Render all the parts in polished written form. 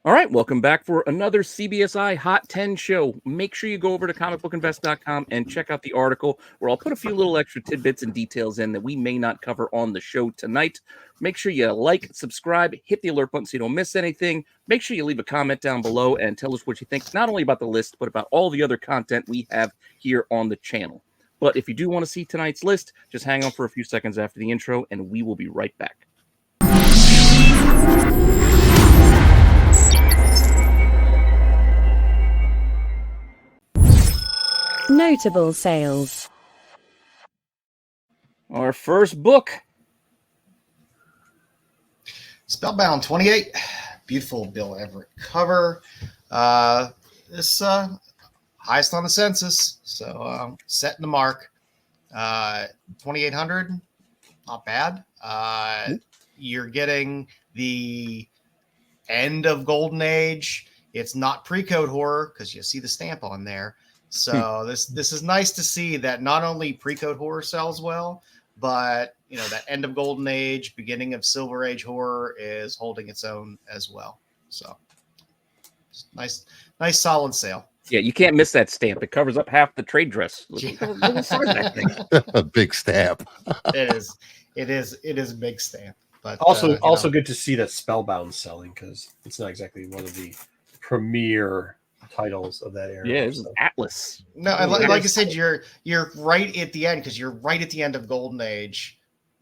All right, welcome back for another CBSI Hot 10 show. Make sure you go over to comicbookinvest.com and check out the article where I'll put a few little extra tidbits and details in that we may not cover on the show tonight. Make sure you like, subscribe, hit the alert button so you don't miss anything. Make sure you leave a comment down below and tell us what you think, not only about the list, but about all the other content we have here on the channel. But if you do want to see tonight's list, just hang on for a few seconds after the intro, and we will be right back. Notable sales. Our first book. Spellbound 28. Beautiful Bill Everett cover. This highest on the census. So setting the mark. 2,800. Not bad. You're getting the end of Golden Age. It's not pre-code horror because you see the stamp on there. So this is nice to see that not only pre-code horror sells well, but that end of Golden Age, beginning of Silver Age horror is holding its own as well. So nice solid sale. Yeah, you can't miss that stamp. It covers up half the trade dress. A big stamp. It is a big stamp. But also good to see that Spellbound selling because it's not exactly one of the premier titles of that era. Yeah, it's Atlas. No, and like I said, you're right at the end because you're right at the end of Golden Age,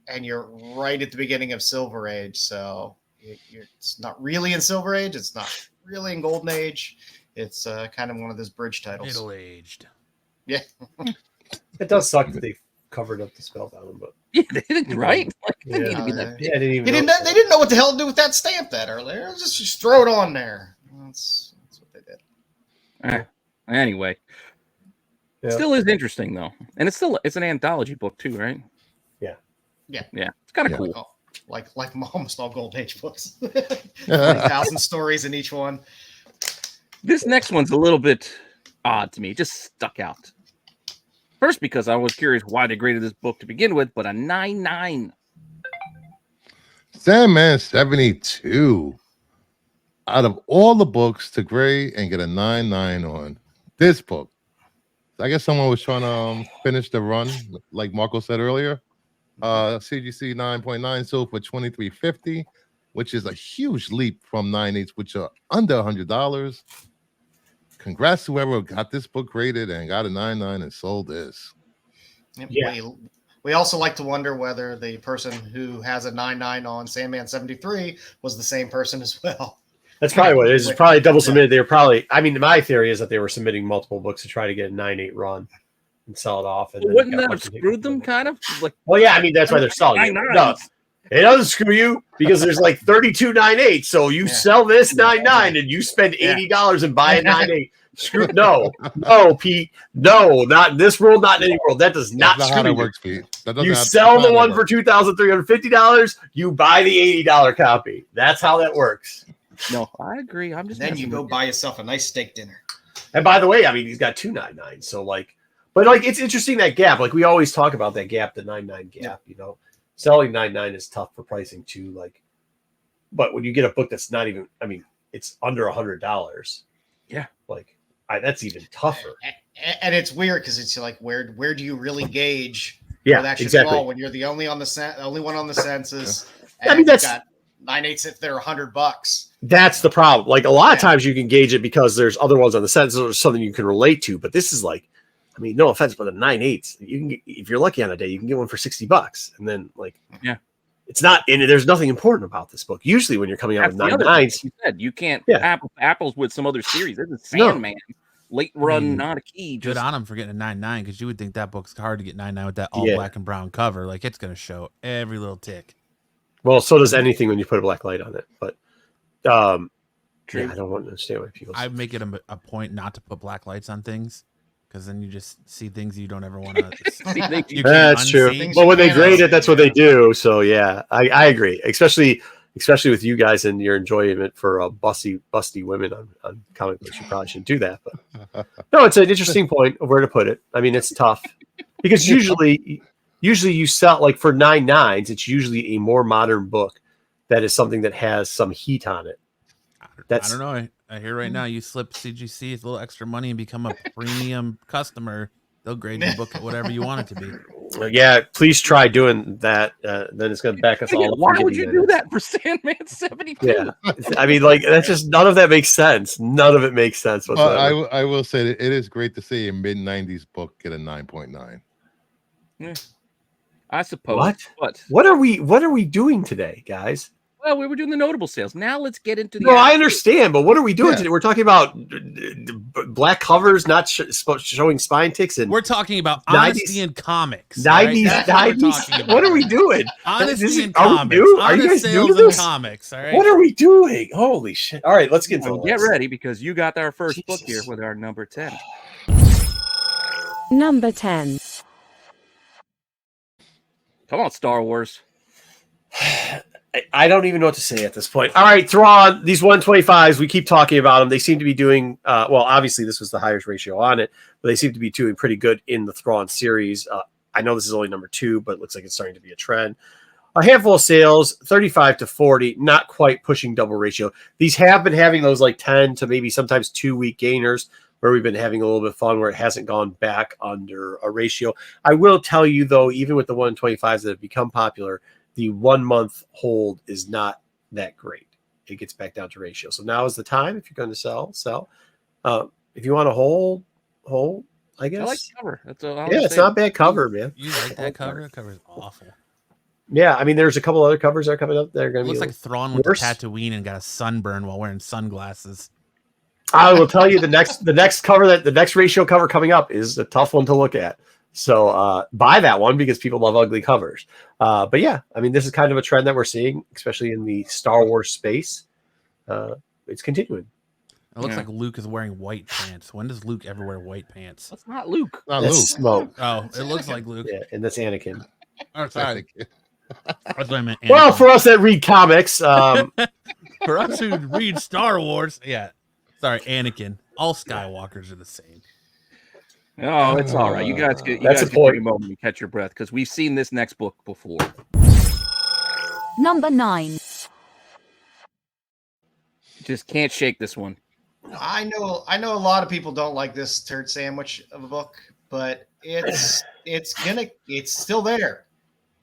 and you're right at the beginning of Silver Age. So it's not really in Silver Age. It's not really in Golden Age. It's kind of one of those bridge titles. Middle-aged. Yeah, it does suck that they covered up the Spellbound, but yeah, they didn't, right? Like, they yeah, need to be that big. I didn't even. they didn't know what the hell to do with that stamp that earlier. Just throw it on there. That's what they did. Anyway, still is interesting though, and it's an anthology book too, right? Yeah. It's kind of cool. Like almost all Golden Age books. 3,000 stories in each one. This next one's a little bit odd to me. It just stuck out. First, because I was curious why they graded this book to begin with, but a 9.9. Sandman 72. Out of all the books to grade and get a 9.9 on this book, I guess someone was trying to finish the run, like Marco said earlier. CGC 9.9 sold for $23.50, which is a huge leap from 9.8s, which are under $100. Congrats to whoever got this book graded and got a 9.9 and sold this. Yeah. We also like to wonder whether the person who has a 9.9 on Sandman 73 was the same person as well. That's probably what it is. It's probably double submitted. They were probably. I mean, my theory is that they were submitting multiple books to try to get a 9.8 run and sell it off. And Wouldn't that have screwed them, kind of? Like, well, yeah. I mean, that's why they're selling it. No, it doesn't screw you because there's like 32 9.8. So you sell this 9.9 and you spend $80 and buy a 9.8. Screw no, Pete. No, not in this world, not in any world. That does not screw you. Works, Pete. You sell the one for $2,350. You buy the $80 copy. That's how that works. No, I agree. I'm just then you go buy yourself a nice steak dinner. And by the way, I mean he's got 2 9.9. So but it's interesting that gap. Like we always talk about that gap, the 9.9 gap. Yeah. Selling 9.9 is tough for pricing too. But when you get a book that's not even, I mean, it's under $100. Yeah, that's even tougher. And it's weird because it's like where do you really gauge? Yeah, that should exactly. fall when you're the only one on the census. I mean, that's got 9.8s if they're $100. That's the problem. Like a lot of times you can gauge it because there's other ones on the census or something you can relate to. But this is I mean, no offense, but the 9.8s, you can get, if you're lucky on a day, you can get one for $60. And then it's not, and there's nothing important about this book. Usually when you're coming out with 9.9s, you said you can't apples with some other series. This is Sandman. Late run, not a key. Good on him for getting a 9.9 because you would think that book's hard to get 9.9 with that all black and brown cover. Like it's going to show every little tick. Well, so does anything when you put a black light on it. But I don't want to understand why people. I make it a point not to put black lights on things because then you just see things you don't ever want to see. That's true. Well, when they grade it, that's what they do. So yeah, I agree. Especially with you guys and your enjoyment for busty women on comic books. You probably shouldn't do that. But no, it's an interesting point of where to put it. I mean, it's tough because usually you sell for 9.9s. It's usually a more modern book that is something that has some heat on it. That's I don't know. I hear right now you slip CGC a little extra money and become a premium customer. They'll grade your book at whatever you want it to be. yeah. Please try doing that. Then it's going to back us all up. Why from would getting you do this. that for Sandman 72? Yeah, I mean, like that's just none of that makes sense. None of it makes sense But whatsoever. I will say that it is great to see a mid 90s book get a 9.9. I suppose. What? But What are we doing today, guys? well, we were doing the notable sales. Now let's get into the. No, I understand, but what are we doing Yeah. today? We're talking about black covers not showing spine ticks and We're talking about 90s honesty in comics. all right? 90s. That's what we're 90s. talking about. What are we doing? Honesty in are we comics. new? Are you Honest guys new to sales in this? comics. All right. What are we doing? Holy shit! All right, let's get into Well, the get list. ready because you got our first book here Jesus. with our number 10. Number 10. Come on, Star Wars. I don't even know what to say at this point. All right, Thrawn, these 125s, we keep talking about them. They seem to be doing, well, obviously this was the highest ratio on it, but they seem to be doing pretty good in the Thrawn series. I know this is only number 2, but it looks like it's starting to be a trend. A handful of sales, 35 to 40, not quite pushing double ratio. These have been having those like 10 to maybe sometimes 2-week gainers where we've been having a little bit of fun where it hasn't gone back under a ratio. I will tell you, though, even with the 125s that have become popular, the 1 month hold is not that great. It gets back down to ratio. So now is the time. If you're going to sell. If you want to hold, I guess. I like the cover. That's all. Yeah, it's not a bad cover, man. You like that cover? That cover is awful. Yeah, I mean, there's a couple other covers that are coming up that are going It to be. looks like Thrawn went to worse. Tatooine and got a sunburn while wearing sunglasses. I will tell you the next cover the next ratio cover coming up is a tough one to look at. So buy that one because people love ugly covers. But yeah, I mean, this is kind of a trend that we're seeing, especially in the Star Wars space. It's continuing. It looks Yeah. like Luke is wearing white pants. When does Luke ever wear white pants? That's not Luke. Not That's Luke. Smoke. Oh, it looks like Luke. Yeah, and that's Anakin. Oh, sorry. That's what I meant. Well, Anakin. for us that read comics, For us who read Star Wars, yeah. Sorry, Anakin. All Skywalkers are the same. Oh, it's all right. You guys get That's a take point. a moment and catch your breath because we've seen this next book before. Number 9. Just can't shake this one. I know a lot of people don't like this turd sandwich of a book, but it's still there.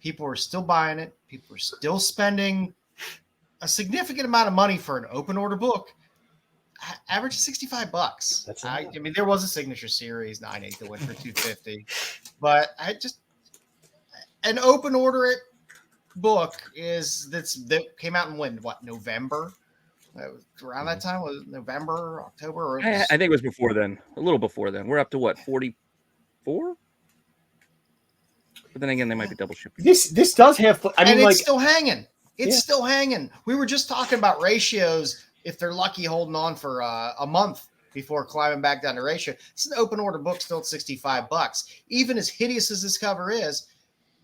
People are still buying it. People are still spending a significant amount of money for an open order book. Average $65. That's I mean, there was a signature series 9/8 that went for $250, but an open order book that came out in November. Around that time was it November, October, or I think it was before then. A little before then. We're up to what, 44? But then again, they might be double shipping. this does have. I mean, and it's like still hanging. It's Yeah. still hanging. We were just talking about ratios. If they're lucky, holding on for a month before climbing back down to ratio. It's an open order book still at $65. Even as hideous as this cover is,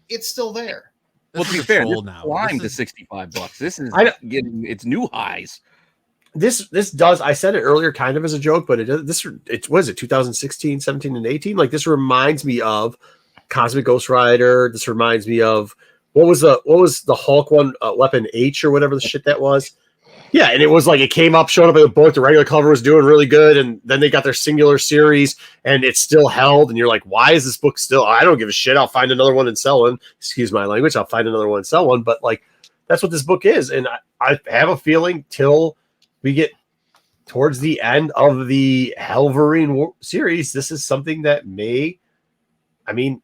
it's still there. Well, This to be is a fair, troll this now. climbed to This is- $65. This is I don't- getting its new highs. this does. I said it earlier, kind of as a joke, but it was it 2016, 17, and 18. Like this reminds me of Cosmic Ghost Rider. This reminds me of what was the Hulk one, Weapon H or whatever the shit that was. Yeah, and it was like it came up, showed up in the book. The regular cover was doing really good, and then they got their singular series, and it's still held. And you're like, why is this book still? I don't give a shit. I'll find another one and sell one. Excuse my language. I'll find another one and sell one. But like, that's what this book is, and I have a feeling till we get towards the end of the Helverine series, this is something that may. I mean,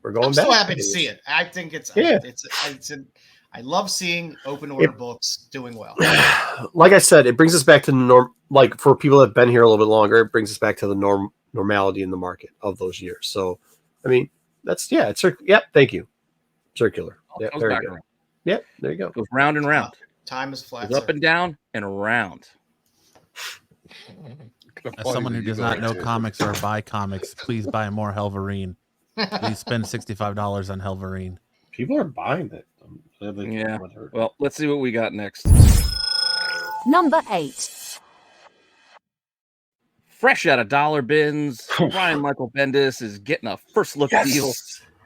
we're going I'm back. so happy to see it. I think I love seeing open order books doing well. Like I said, it brings us back to norm. Like for people that have been here a little bit longer, it brings us back to the normality in the market of those years. So, I mean, that's it's yep. Thank you, circular. Yeah, Goes there you back go. around. Yep, there you go. Goes round and round. Time is flat. Goes up and down and around. As someone who does not know comics or buy comics, please buy more Helverine. Please spend $65 on Helverine. People are buying it. Yeah. Well, let's see what we got next. Number 8. Fresh out of dollar bins, Brian Michael Bendis is getting a first look deal.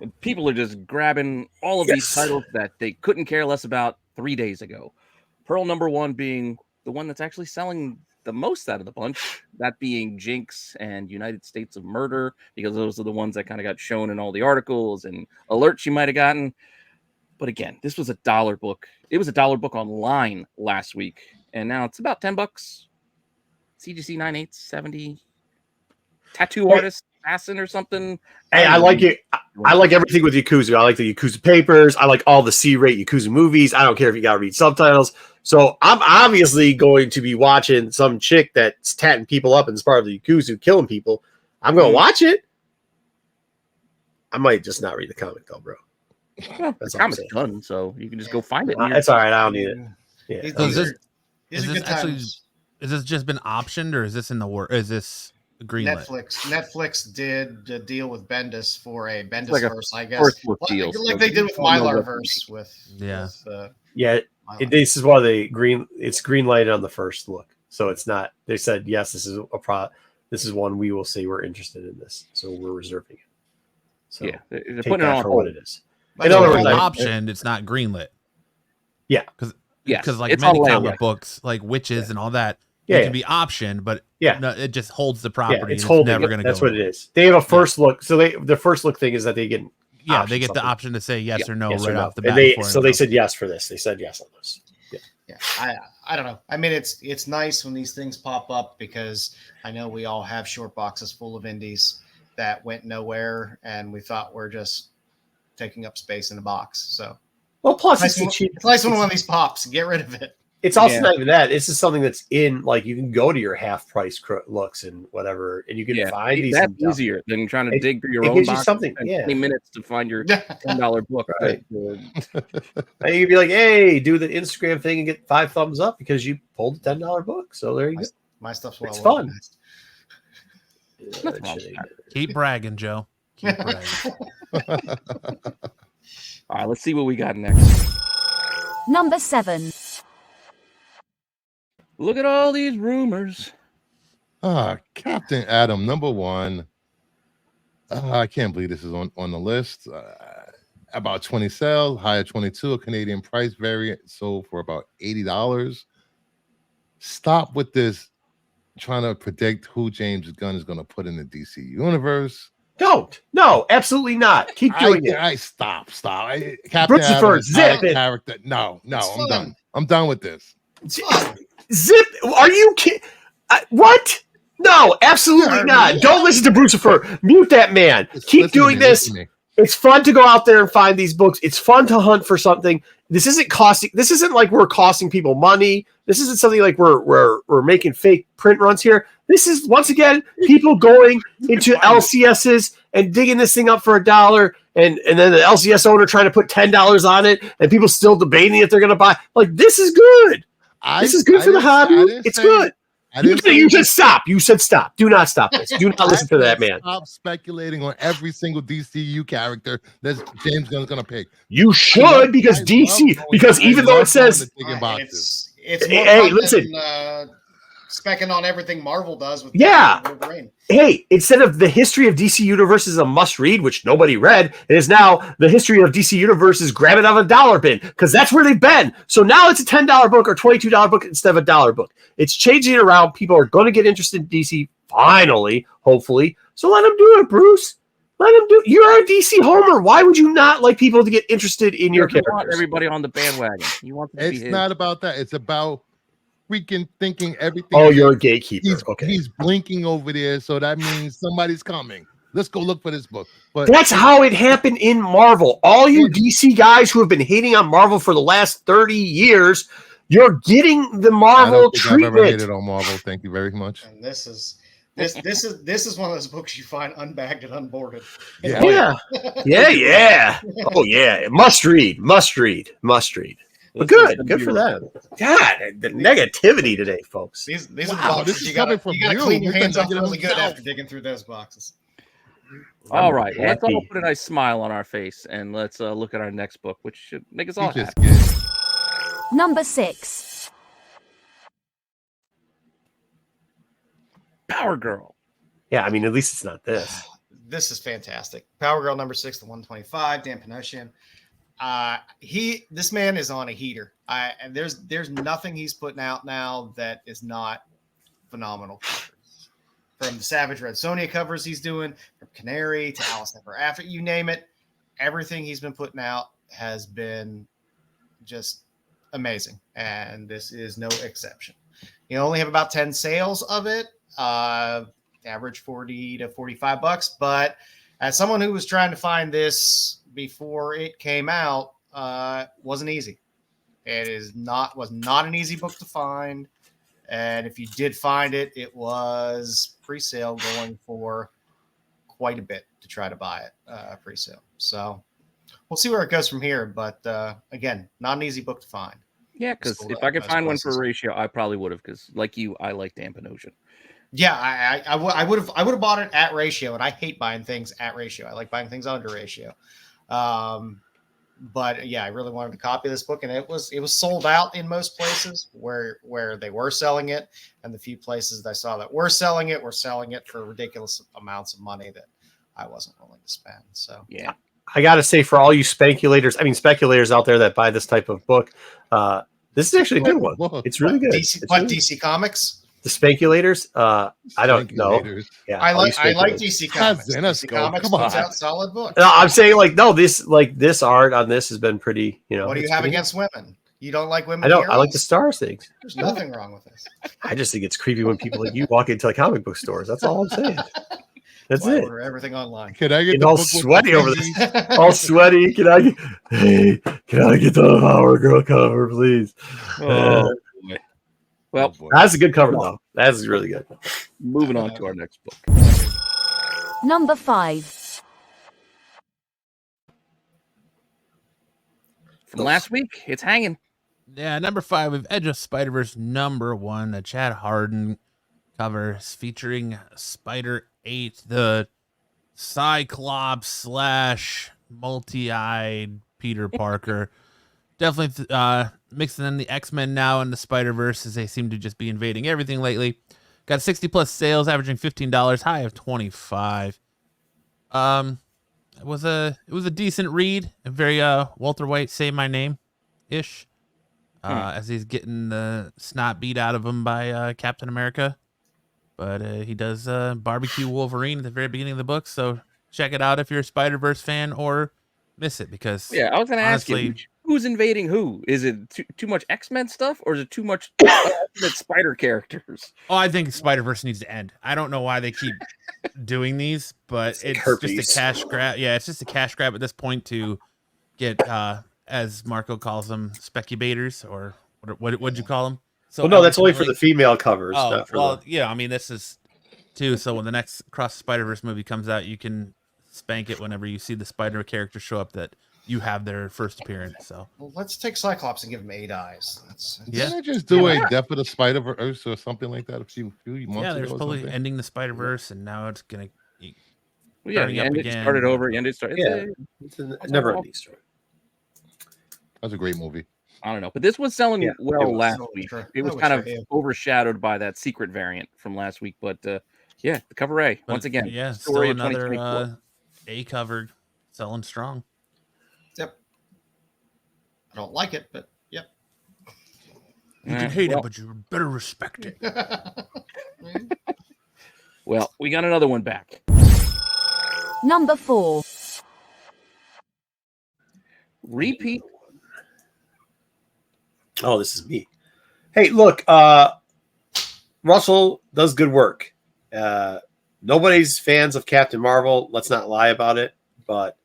And people are just grabbing all of these titles that they couldn't care less about 3 days ago. Pearl number 1 being the one that's actually selling the most out of the bunch, that being Jinx and United States of Murder, because those are the ones that kind of got shown in all the articles and alerts you might have gotten. But again, this was a dollar book. It was a dollar book online last week, and now it's about $10. CGC 9870. Tattoo artist, assassin, or something. Hey, I like it. I like everything with Yakuza. I like the Yakuza papers. I like all the C-rate Yakuza movies. I don't care if you got to read subtitles. So I'm obviously going to be watching some chick that's tatting people up and is part of the Yakuza killing people. I'm going to watch it. I might just not read the comic though, bro. Well, the comic's done, so you can just go find it. It's all right. I don't need it. Yeah. So These are good actually times. is this just been optioned, or is this in the work? Is this greenlit? Netflix did a deal with Bendis for a Bendis like a verse, I guess. first book deal, Like so they did with you don't know Mylar what- verse with Yeah. This is why it's green lighted on the first look. So it's not. They said yes. This is This is one we will say we're interested in this. So we're reserving it. So yeah, they're take putting it that on for hold. what it is. But In other It's words, optioned. It's not greenlit. Yeah. Yes, Because like it's many on layaway. comic books, like witches and all that, Yeah, it can be optioned, but Yeah. it just holds the Yeah, property. it's and holding. never going to go. That's what it is. They have a first look. So the first look thing is that they get Yeah, option they get the something. option to say yes or no Yes or right no. off the bat. And they before they anything said yes for this. They said yes on this. yeah, I don't know. I mean, it's nice when these things pop up because I know we all have short boxes full of indies that went nowhere, and we thought we're just taking up space in the box. So Well, plus it's nice when one of these pops. Get rid of it. It's also Yeah. not even that. This is something that's in, like, you can go to your half price looks and whatever, and you can Yeah, find these. that's in- easier than trying to It- dig through your it own gives you box. something, and yeah. 20 minutes to find your $10 book. Right. But, And you'd be like, hey, do the Instagram thing and get 5 thumbs up because you pulled a $10 book. So there you go. My stuff's well It's fun. organized. Yeah, Nothing wrong that shit with ain't- Keep bragging, Joe. Keep bragging. all right, let's see what we got next. Number 7. Look at all these rumors. Captain Adam, number 1. I can't believe this is on the list. About 20 sales, high at 22, a Canadian price variant sold for about $80. Stop with this trying to predict who James Gunn is going to put in the DC universe. Don't. No, absolutely not. Keep doing it. I stop. Captain Brucifer, Adam is not zip a it. character. No, It's I'm fun. done. I'm done with this. It's fun. Zip. Are you kidding? What? No, absolutely not. Don't listen to Brucifer. Mute that man. Just Keep listen to doing me, this. listen to me. It's fun to go out there and find these books. It's fun to hunt for something. This isn't like we're costing people money. This isn't something like we're making fake print runs here. This is, once again, people going into LCSs and digging this thing up for $1, and then the LCS owner trying to put $10 on it, and people still debating if they're going to buy. Like, this is good. This is good for the hobby. It's good. You said stop. You said stop. Do not stop this. Do not listen to that man. Stop speculating on every single DCU character that James Gunn's going to pick. You should, because even though it says It's more Hey, fun listen. than specking on everything Marvel does with Yeah. Wolverine. hey, instead of the history of DC Universe is a must read, which nobody read, it is now the history of DC Universe is grab it out of a dollar bin, because that's where they've been. So now it's a $10 book or $22 book instead of a $1 book. It's changing it around. People are going to get interested in DC finally, hopefully. So let them do it, Bruce. Let them do it. You're a DC homer. Why would you not like people to get interested in your You want characters? everybody on the bandwagon. You want them to be It's his. not about that. It's about freaking thinking everything. Oh, you're a gatekeeper. Okay. He's blinking over there, so that means somebody's coming. Let's go look for this book. But That's how it happened in Marvel. All you DC guys who have been hating on Marvel for the last 30 years, you're getting the I Marvel don't think I've ever treatment. hated on Marvel. Thank you very much. And this is one of those books you find unbagged and unboarded. Yeah. Yeah. Oh yeah. Must read. But good for them. God, the negativity today, folks. These Wow, are the boxes this is you gotta, coming from you gotta you, clean your Mr. hands off Negative really good himself. after digging through those boxes. All right, I'm let's all happy. put a nice smile on our face and let's look at our next book, which should make us You all just happy. get Number 6. Power Girl. Yeah, I mean, at least it's not this. This is fantastic. Power Girl number 6 to 125, Dan Panosian. This man is on a heater. And there's nothing he's putting out now that is not phenomenal covers. From the Savage Red Sonja covers he's doing, from Canary to Alice Never After, you name it, everything he's been putting out has been just amazing, and this is no exception. You only have about 10 sales of it, average $40 to $45, but as someone who was trying to find this before it came out, wasn't easy. Was not an easy book to find, and if you did find it, it was pre-sale going for quite a bit to try to buy it pre-sale. So we'll see where it goes from here, but again, not an easy book to find. Yeah, because if I could find one for Ratio, I probably would have. Because like you, I like Damp and Ocean. Yeah, I would have bought it at Ratio, and I hate buying things at Ratio. I like buying things under Ratio. But yeah, I really wanted to copy this book, and it was sold out in most places where they were selling it, and the few places that I saw that were selling it for ridiculous amounts of money that I wasn't willing to spend. So yeah, I gotta say, for all you speculators out there that buy this type of book, this is actually a good one. It's really good. DC Comics? The speculators? I don't know. Yeah, I like DC Comics. DC Comics puts out solid books. No, I'm saying this art on this has been pretty. What do you have against women? You don't like women? I don't. Heroes? I like the stars things. There's nothing wrong with this. I just think it's creepy when people like you walk into comic book stores. That's all I'm saying. That's it. Order everything online. Can I get all sweaty over this? All sweaty. Can I get the Power Girl cover, please? Oh, well, that's a good cover though. That's really good. Moving on to our next book. Number 5. From last week, it's hanging. Yeah, number 5, we've Edge of Spider-Verse number 1, a Chad Harden cover featuring Spider-8, the Cyclops / multi-eyed Peter Parker. Definitely mixing in the X-Men now and the Spider-Verse, as they seem to just be invading everything lately. Got 60 plus sales, averaging $15, high of 25. It was a decent read, a very Walter White Say My Name ish, as he's getting the snot beat out of him by Captain America. But he does barbecue Wolverine at the very beginning of the book, so check it out if you're a Spider-Verse fan, or miss it, because yeah, I was going to ask you, who's invading who? Is it too much X-Men stuff, or is it too much Spider characters? Oh, I think Spider-Verse needs to end. I don't know why they keep doing these, but it's just a cash grab. Yeah, it's just a cash grab at this point to get, as Marco calls them, speculators, or what'd you call them? So well, no, that's only for the female covers. Oh, well, yeah, I mean, this is too. So when the next Cross the Spider-Verse movie comes out, you can spank it whenever you see the Spider character show up that you have their first appearance. So well, let's take Cyclops and give him 8 eyes. Didn't I just do a Death of the Spider-Verse or something like that a few months ago? Yeah, there's probably ending the Spider-Verse, and now it's gonna. Well, yeah, it started over. It's a never-ending story. That was a great movie. I don't know, but this was selling well last week. It was kind of overshadowed by that secret variant from last week, but yeah, the cover A once again. Yeah, still another A cover selling strong. Yep. I don't like it, but yep. You can hate it, but you better respect it. Well, we got another one back. Number 4. Repeat. Oh, this is me. Hey, look, Russell does good work. Nobody's fans of Captain Marvel. Let's not lie about it. But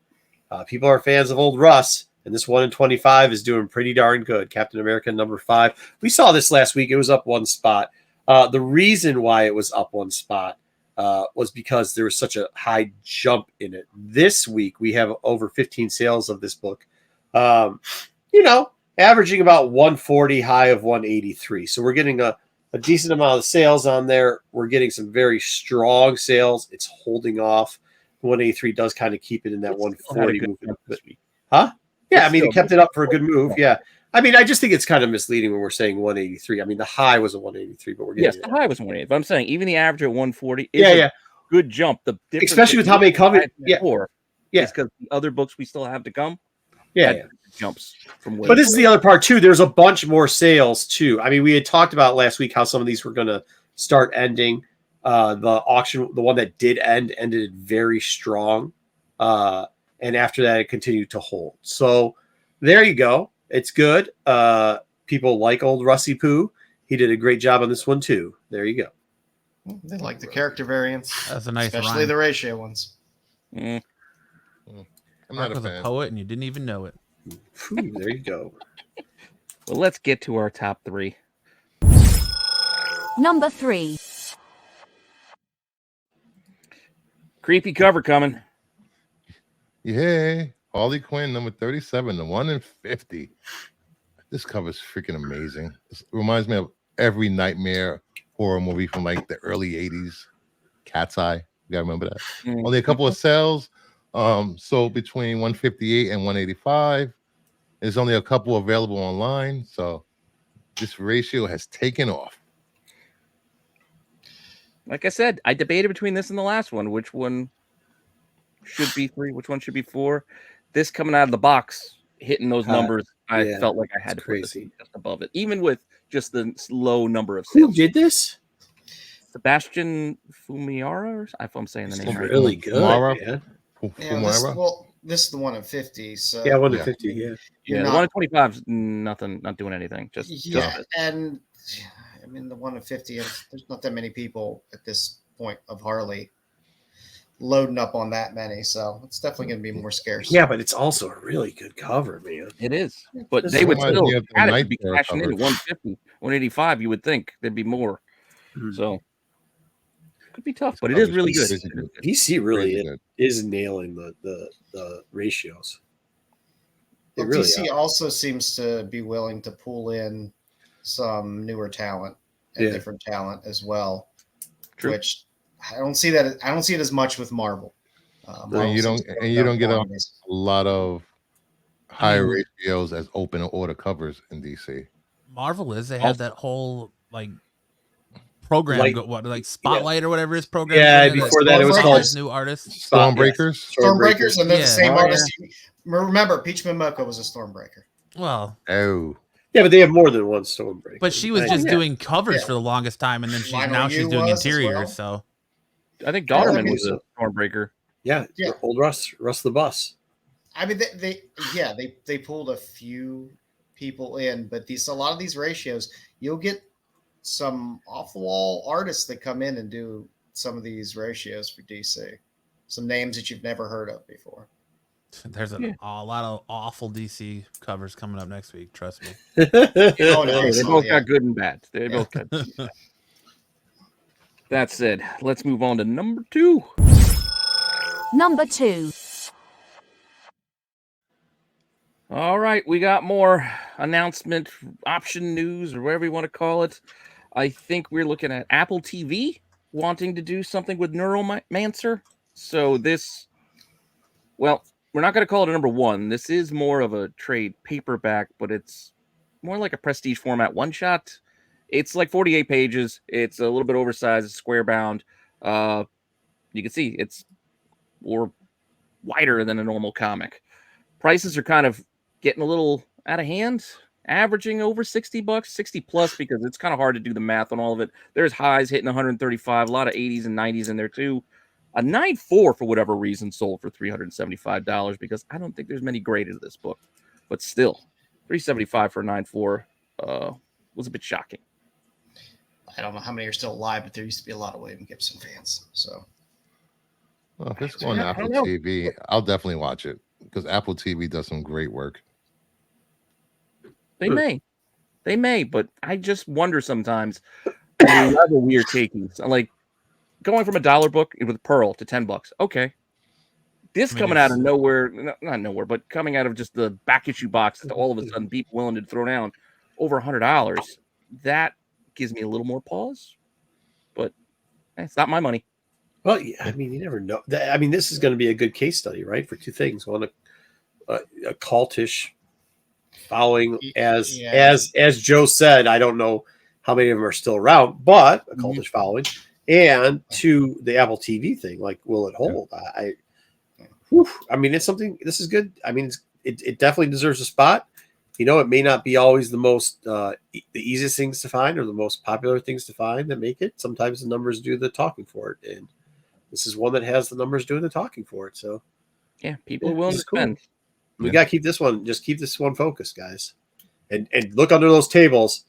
people are fans of old Russ, and this 1 in 25 is doing pretty darn good. Captain America number 5. We saw this last week. It was up 1 spot. The reason why it was up 1 spot was because there was such a high jump in it. This week, we have over 15 sales of this book. Averaging about 140, high of 183. So we're getting a decent amount of sales on there. We're getting some very strong sales. It's holding off. 183 does kind of keep it in that 140 movement. Huh? Yeah, I mean, it kept it up for a good move. Yeah. I mean, I just think it's kind of misleading when we're saying 183. I mean, the high was a 183, but we're getting the high was 180. But I'm saying even the average at 140 is a good jump. The difference, especially with how many come. Is because the other books we still have to come Yeah, That jumps from but this is the other part too. There's a bunch more sales too. I mean, we had talked about last week how some of these were going to start ending. The auction, the one that did end, ended very strong, and after that, it continued to hold. So there you go. It's good. People like old Rusty Poo. He did a great job on this one too. There you go. They like the character variants. That's a nice especially rhyme. the ratio ones. I'm Mark not a was a fan. poet and you didn't even know it. Whew, there you go. Well, let's get to our top 3. Number 3. Creepy cover coming. Yeah, Harley Quinn number 37, the 1 in 50. This cover's freaking amazing. It reminds me of every nightmare horror movie from like the early 80s. Cat's Eye. You gotta remember that. Only a couple of sales. So between 158 and 185. There's only a couple available online. So this ratio has taken off. Like I said, I debated between this and the last one, which one should be 3, which one should be 4. This coming out of the box, hitting those numbers, I felt like I had to put this just above it, even with just the low number of sales. Who did this? Sebastian Fumiara, if I'm saying the name right. Really good, man. This is the 1 in 50. So Yeah, 1 in 50. Yeah, Yeah, the 1 in 25 is nothing, not doing anything. And I mean the 1 in 50. There's not that many people at this point of Harley loading up on that many, so it's definitely going to be more scarce. Yeah, but it's also a really good cover, man. It is, but This they would reminds still me of the had it to be Nightmare cashing in cover. at 150, 185. You would think there'd be more. So could be tough, but it is really good. DC really Crazy good. is nailing the ratios. They Well, really DC are. also seems to be willing to pull in some newer talent and different talent as well. True. Which I don't see that. I don't see it as much with Marvel. And you don't get a lot of high ratios as open order covers in DC. Marvel is. They had that whole like program, like Spotlight or whatever his program. Yeah, before that it was called new artists, Stormbreakers. Stormbreakers, and then the same Oh, artist. Remember, Peach Momoko was a Stormbreaker. Well, yeah, but they have more than one Stormbreaker. but she was just doing covers for the longest time, and then she's doing interiors. So I think Daughterman was a Stormbreaker. Yeah, old Russ the Bus. I mean, they pulled a few people in, but a lot of these ratios, you'll get some off the wall artists that come in and do some of these ratios for DC. Some names that you've never heard of before. there's a lot of awful DC covers coming up next week. Trust me. They both got good and bad. They both got. That said, let's move on to number 2. Number 2. All right, we got more announcement, option news, or whatever you want to call it. I think we're looking at Apple TV wanting to do something with Neuromancer. So this, well, we're not going to call it a number 1. This is more of a trade paperback, but it's more like a prestige format one-shot. It's like 48 pages. It's a little bit oversized, square bound. You can see it's more wider than a normal comic. Prices are kind of getting a little out of hand, averaging over $60, 60 plus, because it's kind of hard to do the math on all of it. There's highs hitting 135, a lot of 80s and 90s in there too. A 9.4 for whatever reason sold for $375 because I don't think there's many graded of this book, but still $375 for a 9.4 was a bit shocking. I don't know how many are still alive, but there used to be a lot of William Gibson fans. So, well, if it's on Apple TV, I'll definitely watch it because Apple TV does some great work. They may, but I just wonder sometimes. I mean, other weird takings, like going from a $1 book with Pearl to $10. Okay, this coming out of nowhere, not nowhere, but coming out of just the back issue box to all of a sudden people willing to throw down over $100. That gives me a little more pause, but it's not my money. Well, I mean, you never know. I mean, this is going to be a good case study, right? For two things: one, a cultish following, as Joe said. I don't know how many of them are still around, but a cultish following, and two, the Apple TV thing. Like, will it hold? I mean, it's something. This is good. I mean, it definitely deserves a spot. It may not be always the most the easiest things to find or the most popular things to find that make it. Sometimes the numbers do the talking for it, and this is one that has the numbers doing the talking for it. So yeah, people are willing to spend. We got to keep this one. Just keep this one focused, guys, and look under those tables.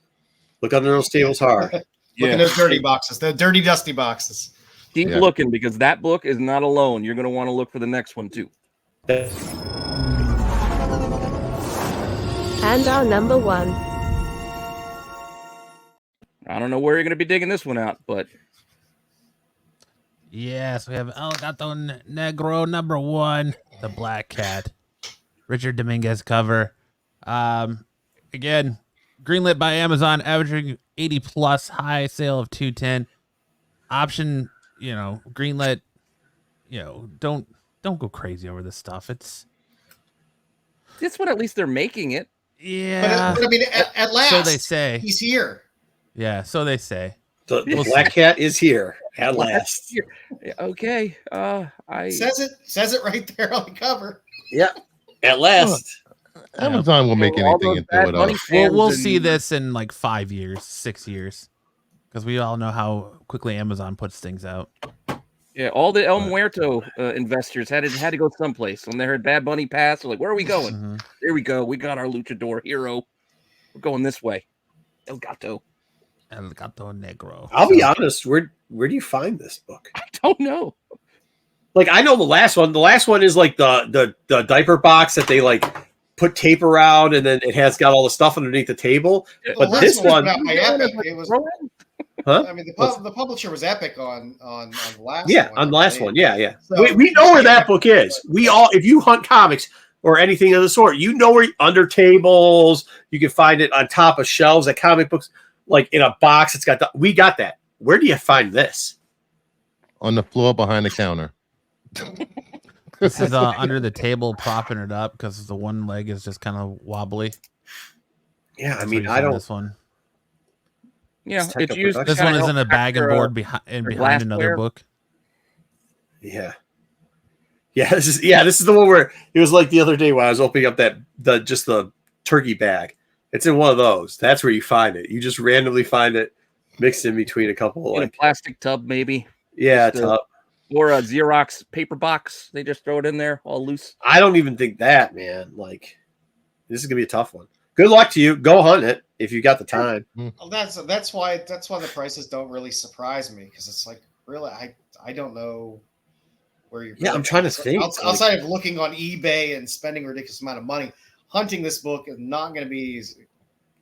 Look under those tables hard. Look at those dirty boxes, the dirty, dusty boxes. Keep looking, because that book is not alone. You're going to want to look for the next one too. And our number 1. I don't know where you're going to be digging this one out, but Yes, we have El Gato Negro number 1, the Black Cat, Richard Dominguez cover. Again, greenlit by Amazon, averaging 80 plus, high sale of 210. Option, greenlit. Don't go crazy over this stuff. It's this one, at least they're making it. Yeah, but I mean, at last, so they say. He's here. Yeah, so they say. The Black Cat is here at last. Okay, I says it right there on the cover. Yeah, at last. Amazon will make anything and throw it up. We'll see this in like 5 years, 6 years, because we all know how quickly Amazon puts things out. Yeah, all the El Muerto investors had to go someplace. When they heard Bad Bunny pass, they're like, "Where are we going?" Mm-hmm. Here we go. We got our luchador hero. We're going this way. El Gato. El Gato Negro. I'll be honest. Where do you find this book? I don't know. Like, I know the last one. The last one is like the diaper box that they like put tape around, and then it has got all the stuff underneath the table. But this one, it was. Huh? I mean, the publisher was Epic on the last. Yeah, one, on the last one. Yeah. So, we know where that book is. We all, if you hunt comics or anything of the sort, where under tables, you can find it on top of shelves at comic books, like in a box. We got that. Where do you find this? On the floor behind the counter. This is under the table, propping it up because the one leg is just kind of wobbly. Yeah, That's I mean, where you find this one. Yeah, it's used. This one is in a bag and board behind another book. Yeah. This is the one where it was like the other day when I was opening up the turkey bag. It's in one of those. That's where you find it. You just randomly find it mixed in between a couple in a plastic tub, maybe. Yeah, tub. Or a Xerox paper box. They just throw it in there all loose. I don't even think that, man. Like, this is gonna be a tough one. Good luck to you. Go hunt it if you got the time. Well, that's why the prices don't really surprise me, because it's like, really, I don't know where you're. Yeah, I'm trying to think. Outside of looking on eBay and spending a ridiculous amount of money, hunting this book is not going to be easy.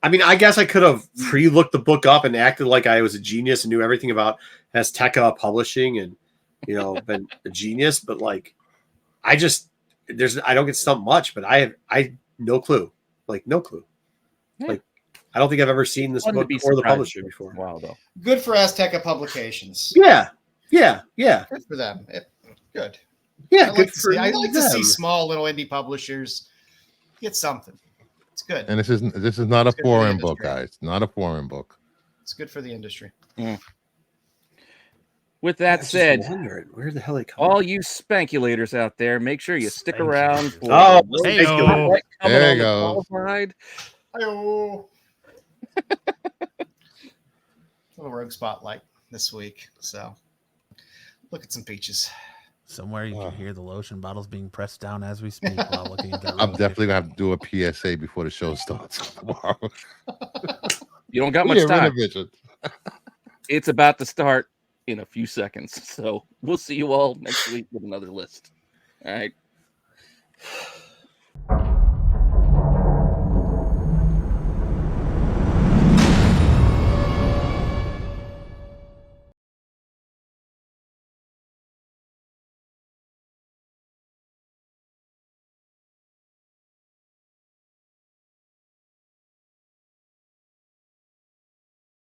I mean, I guess I could have pre-looked the book up and acted like I was a genius and knew everything about Azteca Publishing and been a genius, but like, I don't get stumped much, but I no clue. Like, no clue. Yeah. Like, I don't think I've ever seen this book or the publisher before. Wow, though. Good for Azteca Publications. Yeah. Good for them. Good. Yeah, I like to see small little indie publishers get something. It's good. And this is not a foreign book, guys. Not a foreign book. It's good for the industry. With that said, where the hell they come all you spankulators out there, make sure you stick around for there you go. Hi-oh. Little rogue spotlight this week. So look at some peaches. Somewhere you can hear the lotion bottles being pressed down as we speak while looking at that. I'm definitely gonna have to do a PSA before the show starts tomorrow. You don't got much time. Rennavision. It's about to start in a few seconds. So we'll see you all next week with another list. All right.